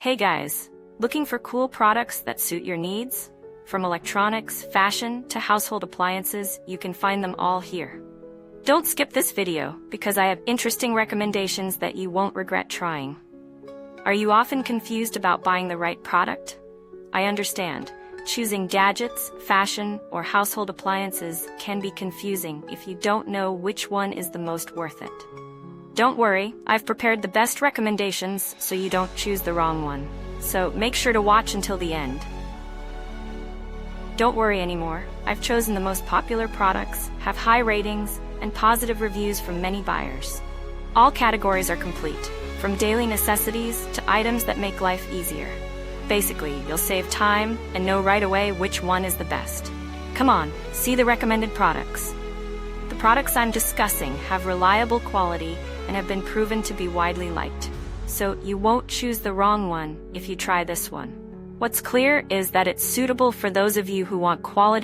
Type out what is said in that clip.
Hey guys, looking for cool products that suit your needs? From electronics, fashion, to household appliances, you can find them all here. Don't skip this video, because I have interesting recommendations that you won't regret trying. Are you often confused about buying the right product? I understand. Choosing gadgets, fashion, or household appliances can be confusing if you don't know which one is the most worth it. Don't worry, I've prepared the best recommendations so you don't choose the wrong one. So make sure to watch until the end. Don't worry anymore, I've chosen the most popular products, have high ratings, and positive reviews from many buyers. All categories are complete, from daily necessities to items that make life easier. Basically, you'll save time and know right away which one is the best. Come on, see the recommended products. The products I'm discussing have reliable quality and have been proven to be widely liked. So you won't choose the wrong one if you try this one. What's clear is that it's suitable for those of you who want quality